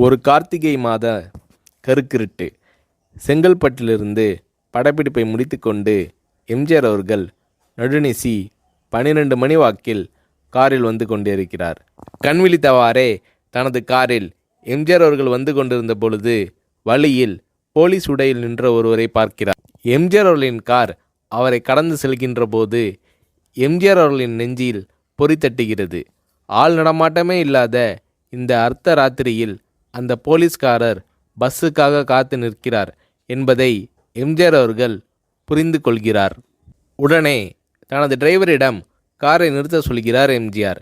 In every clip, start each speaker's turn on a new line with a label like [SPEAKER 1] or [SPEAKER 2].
[SPEAKER 1] ஒரு கார்த்திகை மாத கருக்கிருட்டு. செங்கல்பட்டிலிருந்து படப்பிடிப்பை முடித்துக்கொண்டு எம்ஜிஆர் அவர்கள் நடுநிசி 12 மணி வாக்கில் காரில் வந்து கொண்டிருக்கிறார். கண் விழித்தவாறே தனது காரில் எம்ஜிஆர் அவர்கள் வந்து கொண்டிருந்த பொழுது வழியில் போலீஸ் உடையில் நின்ற ஒருவரை பார்க்கிறார். எம்ஜிஆர் அவர்களின் கார் அவரை கடந்து செல்கின்ற போது எம்ஜிஆர் அவர்களின் நெஞ்சில் பொறி தட்டுகிறது. ஆள் நடமாட்டமே இல்லாத இந்த அர்த்த ராத்திரியில் அந்த போலீஸ்காரர் பஸ்ஸுக்காக காத்து நிற்கிறார் என்பதை எம்ஜிஆர் அவர்கள் புரிந்து கொள்கிறார். உடனே தனது டிரைவரிடம் காரை நிறுத்த சொல்கிறார் எம்ஜிஆர்.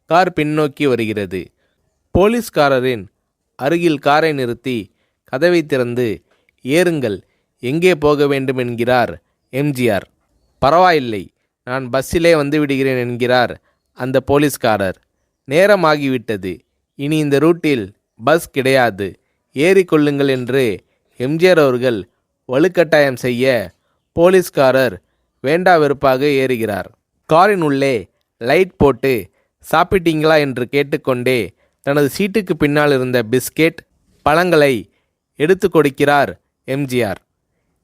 [SPEAKER 1] கார் பின்னோக்கி வருகிறது. போலீஸ்காரரின் அருகில் காரை நிறுத்தி கதவை திறந்து ஏறுங்கள், எங்கே போக வேண்டும் என்கிறார் எம்ஜிஆர். பரவாயில்லை, நான் பஸ்ஸிலே வந்து விடுகிறேன் என்கிறார் அந்த போலீஸ்காரர். நேரமாகிவிட்டது, இனி இந்த ரூட்டில் பஸ் கிடையாது, ஏறிக்கொள்ளுங்கள் என்று எம்ஜிஆர் அவர்கள் வலுக்கட்டாயம் செய்ய போலீஸ்காரர் வேண்டா வெறுப்பாக ஏறுகிறார். காரின் உள்ளே லைட் போட்டு சாப்பிட்டீங்களா என்று கேட்டுக்கொண்டே தனது சீட்டுக்கு பின்னால் இருந்த பிஸ்கெட் பழங்களை எடுத்து கொடுக்கிறார் எம்ஜிஆர்.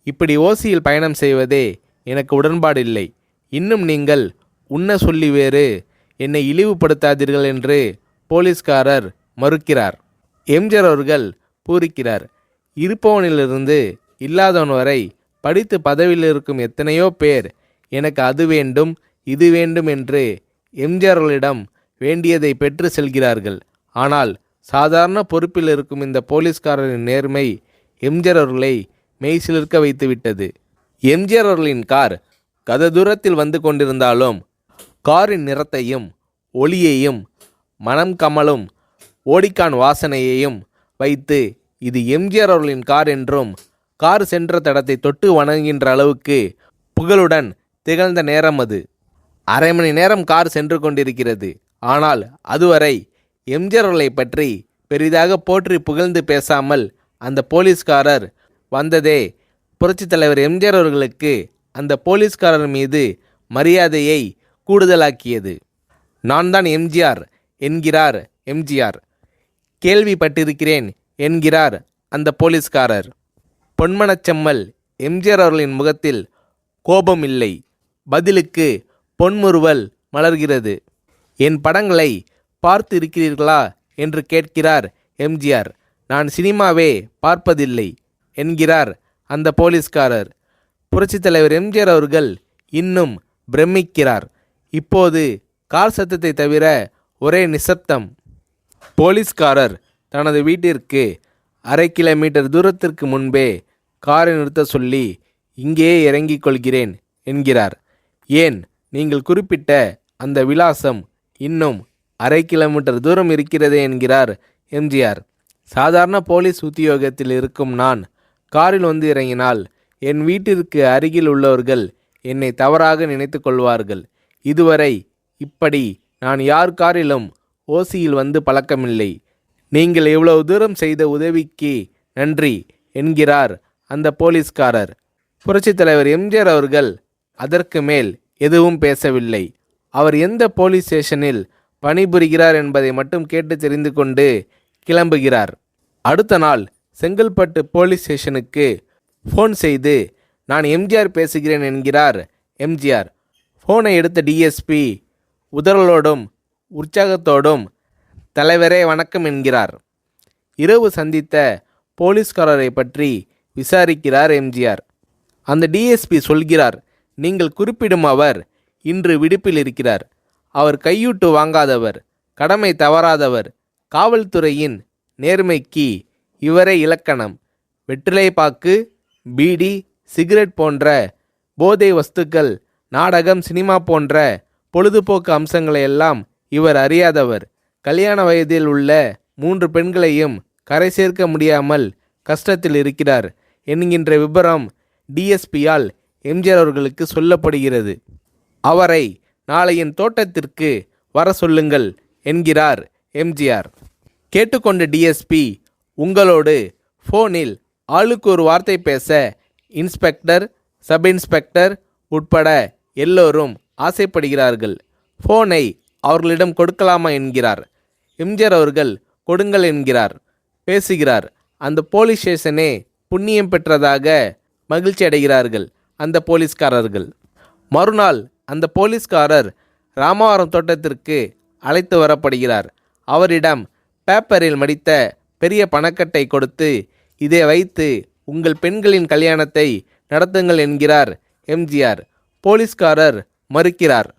[SPEAKER 1] இப்படி ஓசியில் பயணம் செய்வதே எனக்கு உடன்பாடில்லை. இன்னும் நீங்கள் உண்ண சொல்லி வேறு என்னை இழிவுபடுத்தாதீர்கள் என்று போலீஸ்காரர் மறுக்கிறார். எம்ஜிஆர் அவர்கள் பூரிக்கிறார். இருப்பவனிலிருந்து இல்லாதவன் வரை படித்து பதவியில் இருக்கும் எத்தனையோ பேர் எனக்கு அது வேண்டும் இது வேண்டும் என்று எம்ஜிஆர் அவர்களிடம் வேண்டியதை பெற்று செல்கிறார்கள். ஆனால் சாதாரண பொறுப்பில் இருக்கும் இந்த போலீஸ்காரரின் நேர்மை எம்ஜிஆர் அவர்களை மெய்சிலிர்க்க வைத்துவிட்டது. எம்ஜிஆர் அவர்களின் கார் கத தூரத்தில் வந்து கொண்டிருந்தாலும் காரின் நிறத்தையும் ஒளியையும் மனம் கமலும் ஓடிக்கான் வாசனையையும் வைத்து இது எம்ஜிஆர் அவர்களின் கார் என்றும் கார் சென்ற தடத்தை தொட்டு வணங்குகின்ற அளவுக்கு புகழுடன் திகழ்ந்த நேரம் அது. அரை மணி நேரம் கார் சென்று கொண்டிருக்கிறது. ஆனால் அதுவரை எம்ஜிஆர் அவர்களை பற்றி பெரிதாக போற்றி புகழ்ந்து பேசாமல் அந்த போலீஸ்காரர் வந்ததே புரட்சித் தலைவர் எம்ஜிஆர் அவர்களுக்கு அந்த போலீஸ்காரர் மீது மரியாதையை கூடுதலாக்கியது. நான் தான் எம்ஜிஆர் என்கிறார் எம்ஜிஆர். கேள்விப்பட்டிருக்கிறேன் என்கிறார் அந்த போலீஸ்காரர். பொன்மனச்செம்மல் எம்ஜிஆர் அவர்களின் முகத்தில் கோபம் இல்லை, பதிலுக்கு பொன்முறுவல் மலர்கிறது. என் படங்களை பார்த்து இருக்கிறீர்களா என்று கேட்கிறார் எம்ஜிஆர். நான் சினிமாவே பார்ப்பதில்லை என்கிறார் அந்த போலீஸ்காரர். புரட்சித் தலைவர் எம்ஜிஆர் அவர்கள் இன்னும் பிரமிக்கிறார். இப்போது கார் சத்தத்தை தவிர ஒரே நிசப்தம். போலீஸ்காரர் தனது வீட்டிற்கு 1/2 கிலோமீட்டர் தூரத்திற்கு முன்பே காரை நிறுத்த சொல்லி இங்கேயே இறங்கிக் கொள்கிறேன் என்கிறார். ஏன், நீங்கள் குறிப்பிட்ட அந்த விலாசம் இன்னும் 1/2 கிலோமீட்டர் தூரம் இருக்கிறதே என்கிறார் எம்ஜிஆர். சாதாரண போலீஸ் உத்தியோகத்தில் இருக்கும் நான் காரில் வந்து இறங்கினால் என் வீட்டிற்கு அருகில் உள்ளவர்கள் என்னை தவறாக நினைத்து கொள்வார்கள். இதுவரை இப்படி நான் யார் காரிலும் ஓசியில் வந்து பழக்கமில்லை. நீங்கள் இவ்வளவு தூரம் செய்த உதவிக்கு நன்றி என்கிறார் அந்த போலீஸ்காரர். புரட்சித் தலைவர் எம்ஜிஆர் அவர்கள் அதற்கு மேல் எதுவும் பேசவில்லை. அவர் எந்த போலீஸ் ஸ்டேஷனில் பணிபுரிகிறார் என்பதை மட்டும் கேட்டு தெரிந்து கொண்டு கிளம்புகிறார். அடுத்த நாள் செங்கல்பட்டு போலீஸ் ஸ்டேஷனுக்கு ஃபோன் செய்து நான் எம்ஜிஆர் பேசுகிறேன் என்கிறார் எம்ஜிஆர். ஃபோனை எடுத்த டிஎஸ்பி உதறலோடும் உற்சாகத்தோடும் தலைவரே வணக்கம் என்கிறார். இரவு சந்தித்த போலீஸ்காரரை பற்றி விசாரிக்கிறார் எம்ஜிஆர். அந்த டிஎஸ்பி சொல்கிறார், நீங்கள் குறிப்பிடும் அவர் இன்று விடுப்பில் இருக்கிறார். அவர் கையூட்டு வாங்காதவர், கடமை தவறாதவர், காவல்துறையின் நேர்மைக்கு இவரே இலக்கணம். வெற்றிலை பாக்கு, பீடி, சிகரெட் போன்ற போதை வஸ்துக்கள், நாடகம், சினிமா போன்ற பொழுதுபோக்கு அம்சங்களையெல்லாம் இவர் அறியாதவர். கல்யாண வயதில் உள்ள 3 பெண்களையும் கரை சேர்க்க முடியாமல் கஷ்டத்தில் இருக்கிறார் என்கின்ற விபரம் டிஎஸ்பியால் எம்ஜிஆர் அவர்களுக்கு சொல்லப்படுகிறது. அவரை நாளை என் தோட்டத்திற்கு வர சொல்லுங்கள் என்கிறார் எம்ஜிஆர். கேட்டுக்கொண்ட டிஎஸ்பி, உங்களோடு ஃபோனில் ஆளுக்கு ஒரு வார்த்தை பேச இன்ஸ்பெக்டர், சப் இன்ஸ்பெக்டர் உட்பட எல்லோரும் ஆசைப்படுகிறார்கள். ஃபோனை அவர்களிடம் கொடுக்கலாமா என்கிறார். எம்ஜிஆர் அவர்கள் கொடுங்கள் என்கிறார். பேசுகிறார். அந்த போலீஸ் ஸ்டேஷனே புண்ணியம் பெற்றதாக மகிழ்ச்சி அடைகிறார்கள் அந்த போலீஸ்காரர்கள். மறுநாள் அந்த போலீஸ்காரர் ராமவரம் தோட்டத்திற்கு அழைத்து வரப்படுகிறார். அவரிடம் பேப்பரில் மடித்த பெரிய பணக்கட்டை கொடுத்து, இதை வைத்து உங்கள் பெண்களின் கல்யாணத்தை நடத்துங்கள் என்கிறார் எம்ஜிஆர். போலீஸ்காரர் மறுக்கிறார்.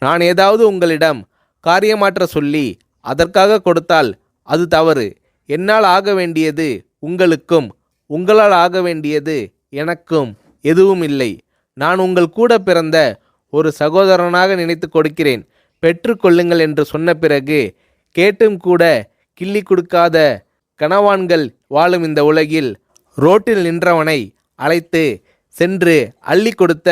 [SPEAKER 1] நான் ஏதாவது உங்களிடம் காரியமாற்ற சொல்லி அதற்காக கொடுத்தால் அது தவறு. என்னால் ஆக வேண்டியது உங்களுக்கும், உங்களால் ஆக வேண்டியது எனக்கும் எதுவும் இல்லை. நான் உங்கள் கூட பிறந்த ஒரு சகோதரனாக நினைத்து கொடுக்கிறேன், பெற்றுக்கொள்ளுங்கள் என்று சொன்ன பிறகு கேட்டும் கூட கிள்ளி கொடுக்காத கனவான்கள் வாழும் இந்த உலகில் ரோட்டில் நின்றவனை அழைத்து சென்று அள்ளி கொடுத்த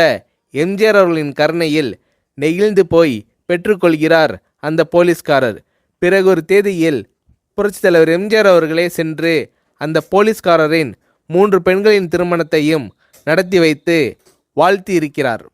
[SPEAKER 1] எம்ஜிஆர் அவர்களின் கருணையில் நெகிழ்ந்து போய் பெற்றுக்கொள்கிறார் அந்த போலீஸ்காரர். பிறகு ஒரு தேதியில் புரட்சித் தலைவர் எம்ஜிஆர் அவர்களே சென்று அந்த போலீஸ்காரரின் 3 பெண்களின் திருமணத்தையும் நடத்தி வைத்து வாழ்த்தி இருக்கிறார்.